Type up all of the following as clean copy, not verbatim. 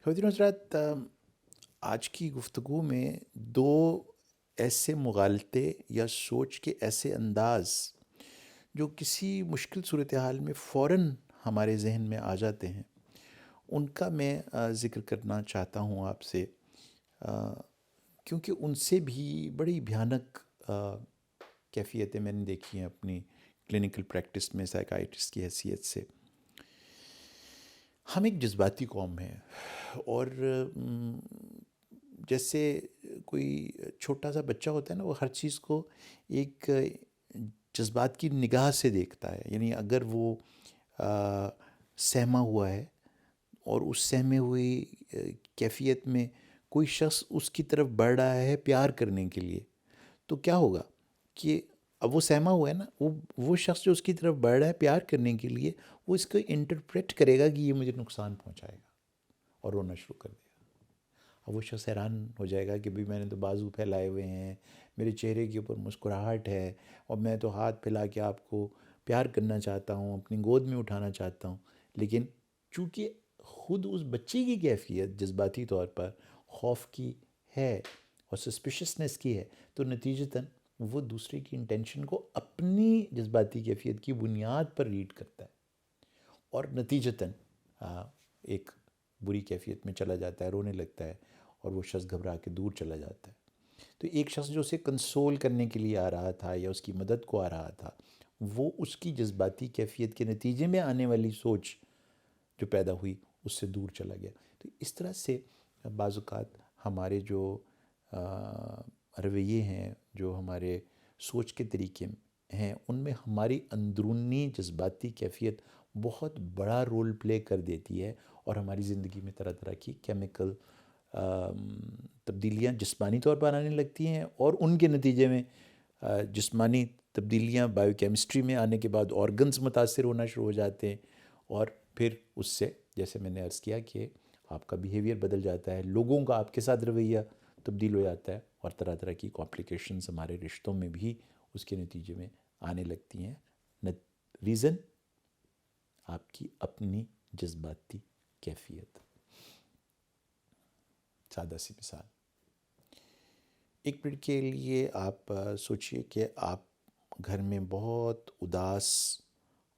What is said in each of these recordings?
خواتین و حضرات، آج کی گفتگو میں دو ایسے مغالطے یا سوچ کے ایسے انداز جو کسی مشکل صورتحال میں فوراً ہمارے ذہن میں آ جاتے ہیں، ان کا میں ذکر کرنا چاہتا ہوں آپ سے، کیونکہ ان سے بھی بڑی بھیانک کیفیتیں میں نے دیکھی ہیں اپنی کلینکل پریکٹس میں سائیکائٹرسٹ کی حیثیت سے۔ ہم ایک جذباتی قوم ہیں، اور جیسے کوئی چھوٹا سا بچہ ہوتا ہے نا، وہ ہر چیز کو ایک جذبات کی نگاہ سے دیکھتا ہے۔ یعنی اگر وہ سہما ہوا ہے اور اس سہمے ہوئی کیفیت میں کوئی شخص اس کی طرف بڑھ رہا ہے پیار کرنے کے لیے، تو کیا ہوگا کہ اب وہ سہما ہوا ہے نا، وہ شخص جو اس کی طرف بڑھ رہا ہے پیار کرنے کے لیے، وہ اس کو انٹرپریٹ کرے گا کہ یہ مجھے نقصان پہنچائے گا اور رونا شروع کر دے گا۔ اب وہ شخص حیران ہو جائے گا کہ بھئی میں نے تو بازو پھیلائے ہوئے ہیں، میرے چہرے کے اوپر مسکراہٹ ہے، اور میں تو ہاتھ پھیلا کے آپ کو پیار کرنا چاہتا ہوں، اپنی گود میں اٹھانا چاہتا ہوں، لیکن چونکہ خود اس بچے کی کیفیت جذباتی طور پر خوف کی ہے اور سسپیشسنس کی ہے، تو نتیجتاً وہ دوسرے کی انٹینشن کو اپنی جذباتی کیفیت کی بنیاد پر ریڈ کرتا ہے، اور نتیجتاً ایک بری کیفیت میں چلا جاتا ہے، رونے لگتا ہے، اور وہ شخص گھبرا کے دور چلا جاتا ہے۔ تو ایک شخص جو اسے کنسول کرنے کے لیے آ رہا تھا یا اس کی مدد کو آ رہا تھا، وہ اس کی جذباتی کیفیت کے نتیجے میں آنے والی سوچ جو پیدا ہوئی اس سے دور چلا گیا۔ تو اس طرح سے بعض اوقات ہمارے جو رویے ہیں، جو ہمارے سوچ کے طریقے ہیں، ان میں ہماری اندرونی جذباتی کیفیت بہت بڑا رول پلے کر دیتی ہے، اور ہماری زندگی میں طرح طرح کی کیمیکل تبدیلیاں جسمانی طور پر آنے لگتی ہیں، اور ان کے نتیجے میں جسمانی تبدیلیاں بائیو کیمسٹری میں آنے کے بعد آرگنز متاثر ہونا شروع ہو جاتے ہیں، اور پھر اس سے جیسے میں نے عرض کیا کہ آپ کا بیہیویئر بدل جاتا ہے، لوگوں کا آپ کے ساتھ رویہ تبدیل ہو جاتا ہے، اور طرح طرح کی کمپلیکیشنز ہمارے رشتوں میں بھی اس کے نتیجے میں آنے لگتی ہیں۔ ریزن آپ کی اپنی جذباتی کیفیت۔ سادہ سی مثال، ایک منٹ کے لیے آپ سوچئے کہ آپ گھر میں بہت اداس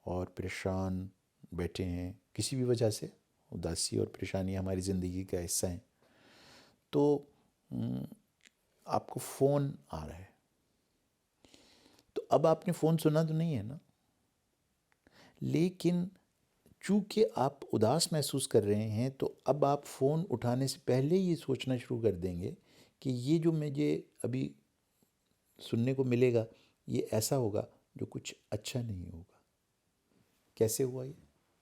اور پریشان بیٹھے ہیں، کسی بھی وجہ سے اداسی اور پریشانی ہماری زندگی کا حصہ ہیں، تو آپ کو فون آ رہا ہے، تو اب آپ نے فون سنا تو نہیں ہے نا، لیکن چونکہ آپ اداس محسوس کر رہے ہیں، تو اب آپ فون اٹھانے سے پہلے یہ سوچنا شروع کر دیں گے کہ یہ جو مجھے ابھی سننے کو ملے گا، یہ ایسا ہوگا جو کچھ اچھا نہیں ہوگا۔ کیسے ہوا یہ؟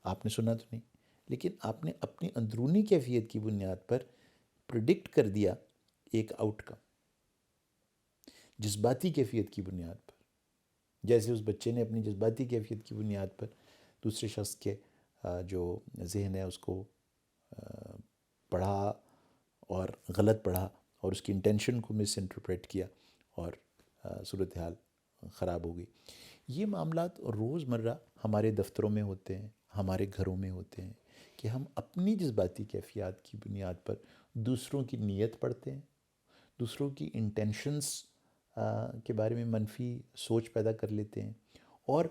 آپ نے سنا تو نہیں، لیکن آپ نے اپنی اندرونی کیفیت کی بنیاد پر پریڈکٹ کر دیا ایک آؤٹ کم، جذباتی کیفیت کی بنیاد پر، جیسے اس بچے نے اپنی جذباتی کیفیت کی بنیاد پر دوسرے شخص کے جو ذہن ہے اس کو پڑھا اور غلط پڑھا، اور اس کی انٹینشن کو مس انٹرپریٹ کیا، اور صورتحال خراب ہو گئی۔ یہ معاملات روز مرہ ہمارے دفتروں میں ہوتے ہیں، ہمارے گھروں میں ہوتے ہیں، کہ ہم اپنی جذباتی کیفیات کی بنیاد پر دوسروں کی نیت پڑھتے ہیں، دوسروں کی انٹینشنز کے بارے میں منفی سوچ پیدا کر لیتے ہیں، اور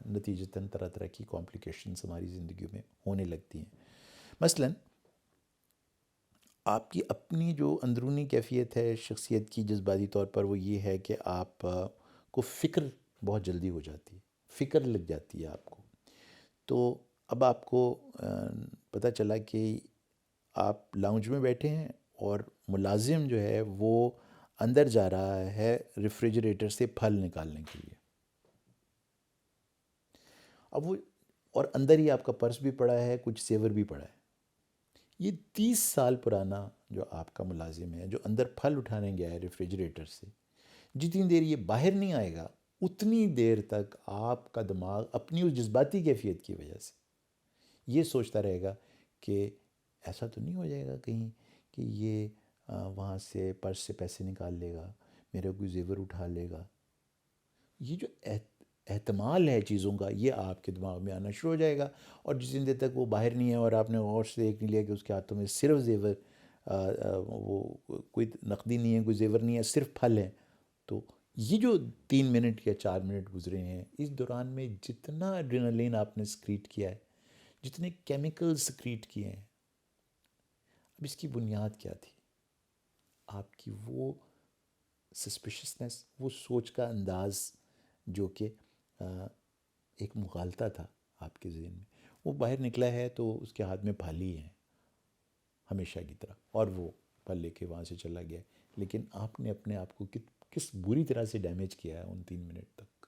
نتیجتاً طرح طرح کی کمپلیکیشنز ہماری زندگیوں میں ہونے لگتی ہیں۔ مثلاً آپ کی اپنی جو اندرونی کیفیت ہے شخصیت کی جذباتی طور پر، وہ یہ ہے کہ آپ کو فکر بہت جلدی ہو جاتی ہے، فکر لگ جاتی ہے آپ کو۔ تو اب آپ کو پتہ چلا کہ آپ لاؤنج میں بیٹھے ہیں، اور ملازم جو ہے وہ اندر جا رہا ہے ریفریجریٹر سے پھل نکالنے کے لیے، اب وہ، اور اندر ہی آپ کا پرس بھی پڑا ہے، کچھ زیور بھی پڑا ہے۔ یہ 30 سال پرانا جو آپ کا ملازم ہے، جو اندر پھل اٹھانے گیا ہے ریفریجریٹر سے، جتنی دیر یہ باہر نہیں آئے گا اتنی دیر تک آپ کا دماغ اپنی اس جذباتی کیفیت کی وجہ سے یہ سوچتا رہے گا کہ ایسا تو نہیں ہو جائے گا کہیں کہ یہ وہاں سے پرس سے پیسے نکال لے گا، میرا کوئی زیور اٹھا لے گا۔ یہ جو احتمال ہے چیزوں کا، یہ آپ کے دماغ میں آنا شروع ہو جائے گا، اور جس دن تک وہ باہر نہیں ہے اور آپ نے غور سے دیکھ نہیں لیا کہ اس کے ہاتھوں میں صرف زیور، وہ کوئی نقدی نہیں ہے، کوئی زیور نہیں ہے، صرف پھل ہیں، تو یہ جو 3 منٹ یا 4 منٹ گزرے ہیں، اس دوران میں جتنا ایڈرینلین آپ نے سکریٹ کیا ہے، جتنے کیمیکل سکریٹ کیے ہیں، اب اس کی بنیاد کیا تھی؟ آپ کی وہ سسپیشسنس، وہ سوچ کا انداز جو کہ ایک مغالطہ تھا آپ کے ذہن میں، وہ باہر نکلا ہے تو اس کے ہاتھ میں پھل ہی ہیں ہمیشہ کی طرح، اور وہ پھل لے کے وہاں سے چلا گیا، لیکن آپ نے اپنے آپ کو کس بری طرح سے ڈیمیج کیا ہے ان 3 منٹ تک؟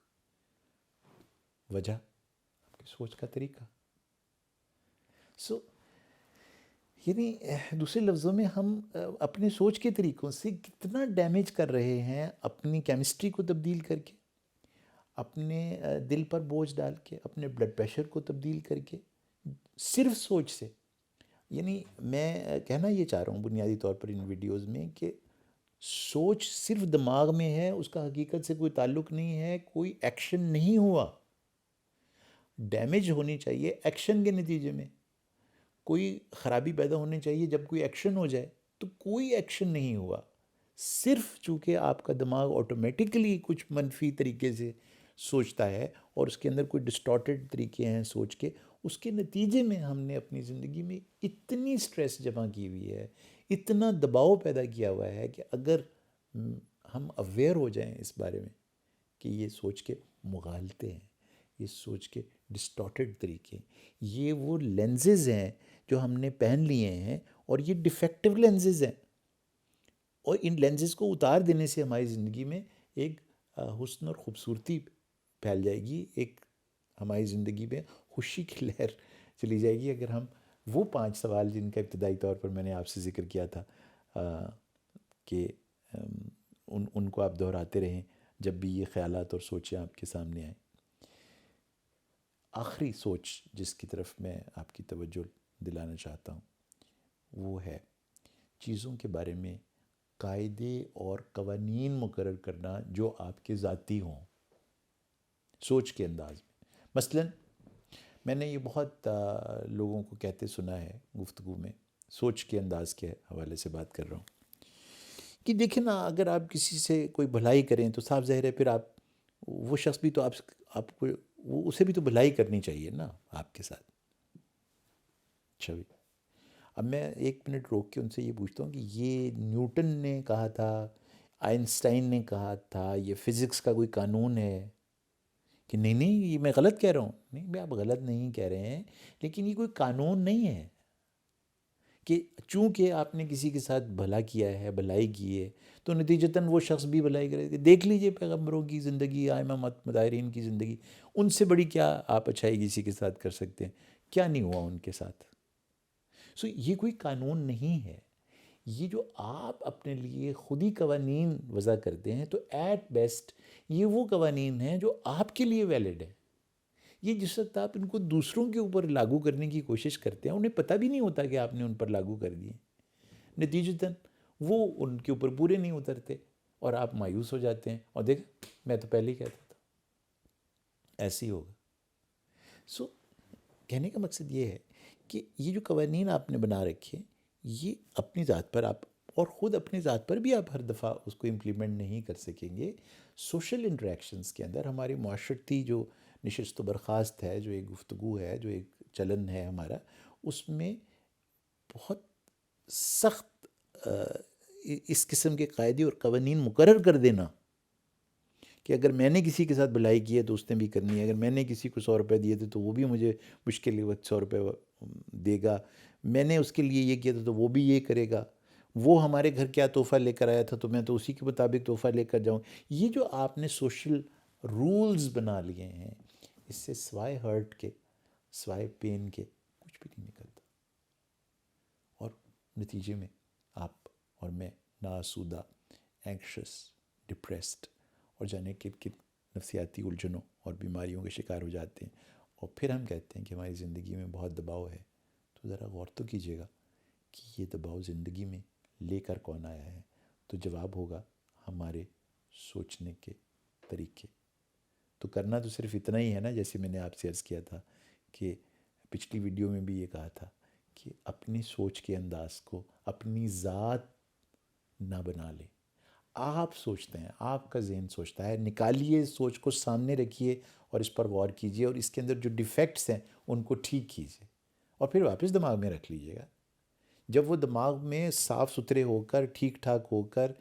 وجہ آپ کی سوچ کا طریقہ. سو یعنی دوسرے لفظوں میں ہم اپنے سوچ کے طریقوں سے کتنا ڈیمیج کر رہے ہیں، اپنی کیمسٹری کو تبدیل کر کے، اپنے دل پر بوجھ ڈال کے، اپنے بلڈ پریشر کو تبدیل کر کے، صرف سوچ سے. یعنی میں کہنا یہ چاہ رہا ہوں بنیادی طور پر ان ویڈیوز میں کہ سوچ صرف دماغ میں ہے، اس کا حقیقت سے کوئی تعلق نہیں ہے، کوئی ایکشن نہیں ہوا. ڈیمیج ہونی چاہیے ایکشن کے نتیجے میں، کوئی خرابی پیدا ہونی چاہیے جب کوئی ایکشن ہو جائے، تو کوئی ایکشن نہیں ہوا. صرف چونکہ آپ کا دماغ آٹومیٹکلی کچھ منفی طریقے سے سوچتا ہے، اور اس کے اندر کوئی ڈسٹارٹڈ طریقے ہیں سوچ کے، اس کے نتیجے میں ہم نے اپنی زندگی میں اتنی سٹریس جمع کی ہوئی ہے، اتنا دباؤ پیدا کیا ہوا ہے کہ اگر ہم اویئر ہو جائیں اس بارے میں کہ یہ سوچ کے مغالطے ہیں، یہ سوچ کے ڈسٹارٹڈ طریقے، یہ وہ لینزز ہیں جو ہم نے پہن لیے ہیں، اور یہ ڈیفیکٹو لینزز ہیں، اور ان لینزز کو اتار دینے سے ہماری زندگی میں ایک حسن اور خوبصورتی پھیل جائے گی، ایک ہماری زندگی میں خوشی کی لہر چلی جائے گی، اگر ہم وہ 5 سوال جن کا ابتدائی طور پر میں نے آپ سے ذکر کیا تھا کہ ان کو آپ دہراتے رہیں جب بھی یہ خیالات اور سوچیں آپ کے سامنے آئیں. آخری سوچ جس کی طرف میں آپ کی توجہ دلانا چاہتا ہوں وہ ہے چیزوں کے بارے میں قاعدے اور قوانین مقرر کرنا جو آپ کے ذاتی ہوں سوچ کے انداز میں. مثلاً میں نے یہ بہت لوگوں کو کہتے سنا ہے گفتگو میں، سوچ کے انداز کے حوالے سے بات کر رہا ہوں، کہ دیکھیں نا، اگر آپ کسی سے کوئی بھلائی کریں تو صاف ظاہر ہے پھر وہ شخص بھی تو آپ کو اسے بھی تو بھلائی کرنی چاہیے نا آپ کے ساتھ. اچھا بھی، اب میں 1 منٹ روک کے ان سے یہ پوچھتا ہوں کہ یہ نیوٹن نے کہا تھا، آئنسٹائن نے کہا تھا، یہ فزکس کا کوئی قانون ہے کہ نہیں یہ میں غلط کہہ رہا ہوں؟ نہیں بھائی، آپ غلط نہیں کہہ رہے ہیں، لیکن یہ کوئی قانون نہیں ہے کہ چونکہ آپ نے کسی کے ساتھ بھلا کیا ہے، بھلائی کی ہے، تو نتیجتاً وہ شخص بھی بھلائی کرے گا. دیکھ لیجئے پیغمبروں کی زندگی، ائمہ مطہرین کی زندگی، ان سے بڑی کیا آپ اچھائی کسی کے ساتھ کر سکتے ہیں؟ کیا نہیں ہوا ان کے ساتھ؟ سو یہ کوئی قانون نہیں ہے. یہ جو آپ اپنے لیے خود ہی قوانین وضع کرتے ہیں، تو ایٹ بیسٹ یہ وہ قوانین ہیں جو آپ کے لیے ویلڈ ہیں. یہ جس وقت آپ ان کو دوسروں کے اوپر لاگو کرنے کی کوشش کرتے ہیں، انہیں پتہ بھی نہیں ہوتا کہ آپ نے ان پر لاگو کر دیے، نتیجتاً وہ ان کے اوپر پورے نہیں اترتے اور آپ مایوس ہو جاتے ہیں، اور دیکھ میں تو پہلے ہی کہتا تھا ایسے ہی ہوگا. سو کہنے کا مقصد یہ ہے کہ یہ جو قوانین آپ نے بنا رکھے، یہ اپنی ذات پر آپ، اور خود اپنی ذات پر بھی آپ ہر دفعہ اس کو امپلیمنٹ نہیں کر سکیں گے. سوشل انٹریکشنز کے اندر ہماری معاشرتی جو نشست و برخاست ہے، جو ایک گفتگو ہے، جو ایک چلن ہے ہمارا، اس میں بہت سخت اس قسم کے قاعدے اور قوانین مقرر کر دینا کہ اگر میں نے کسی کے ساتھ بھلائی کی ہے تو اس نے بھی کرنی ہے، اگر میں نے کسی کو 100 روپے دیے تھے تو وہ بھی مجھے مشکل وقت 100 روپے دے گا، میں نے اس کے لیے یہ کیا تھا تو وہ بھی یہ کرے گا، وہ ہمارے گھر کیا تحفہ لے کر آیا تھا تو میں تو اسی کے مطابق تحفہ لے کر جاؤں. یہ جو آپ نے سوشل رولز بنا لیے ہیں، اس سے سوائے ہرٹ کے، سوائے پین کے کچھ بھی نہیں نکلتا، اور نتیجے میں آپ اور میں ناسودہ، اینکشس، ڈپریسڈ، اور جانے کن کن نفسیاتی الجھنوں اور بیماریوں کے شکار ہو جاتے ہیں. اور پھر ہم کہتے ہیں کہ ہماری زندگی میں بہت دباؤ ہے. تو ذرا غور تو کیجیے گا کہ یہ دباؤ زندگی میں لے کر کون آیا ہے؟ تو جواب ہوگا ہمارے سوچنے کے طریقے. تو کرنا تو صرف اتنا ہی ہے نا، جیسے میں نے آپ سے عرض کیا تھا کہ پچھلی ویڈیو میں بھی یہ کہا تھا کہ اپنی سوچ کے انداز کو اپنی ذات نہ بنا لیں. آپ سوچتے ہیں، آپ کا ذہن سوچتا ہے، نکالیے سوچ کو، سامنے رکھیے اور اس پر غور کیجیے، اور اس کے اندر جو ڈیفیکٹس ہیں ان کو ٹھیک کیجیے، اور پھر واپس دماغ میں رکھ لیجیے گا. جب وہ دماغ میں صاف ستھرے ہو کر، ٹھیک ٹھاک ہو کر،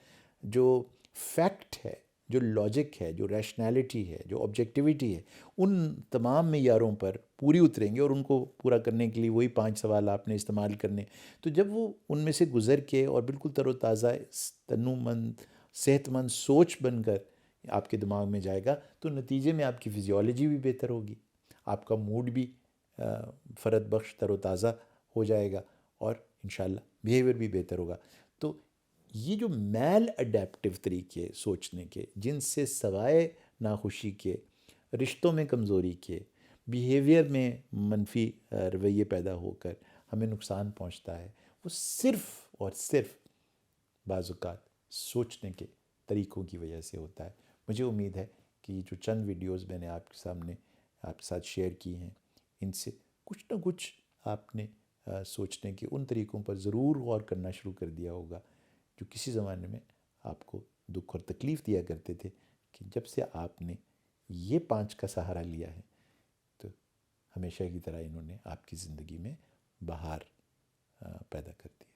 جو فیکٹ ہے، جو لاجک ہے، جو ریشنالٹی ہے، جو آبجیکٹیویٹی ہے، ان تمام معیاروں پر پوری اتریں گے، اور ان کو پورا کرنے کے لیے وہی 5 سوال آپ نے استعمال کرنے. تو جب وہ ان میں سے گزر کے اور بالکل تر و تازہ تنومند صحت مند سوچ بن کر آپ کے دماغ میں جائے گا، تو نتیجے میں آپ کی فزیولوجی بھی بہتر ہوگی، آپ کا موڈ بھی فرد بخش تر و تازہ ہو جائے گا، اور انشاءاللہ بیہیویئر بھی بہتر ہوگا. تو یہ جو میل اڈیپٹیو طریقے سوچنے کے، جن سے سوائے ناخوشی کے، رشتوں میں کمزوری کے، بیہیویئر میں منفی رویے پیدا ہو کر ہمیں نقصان پہنچتا ہے، وہ صرف اور صرف بعض اوقات سوچنے کے طریقوں کی وجہ سے ہوتا ہے. مجھے امید ہے کہ یہ جو چند ویڈیوز میں نے آپ کے سامنے آپ کے ساتھ شیئر کی ہیں، ان سے کچھ نہ کچھ آپ نے سوچنے کے ان طریقوں پر ضرور غور کرنا شروع کر دیا ہوگا جو کسی زمانے میں آپ کو دکھ اور تکلیف دیا کرتے تھے، کہ جب سے آپ نے یہ 5 کا سہارا لیا ہے تو ہمیشہ کی طرح انہوں نے آپ کی زندگی میں بہار پیدا کر دی.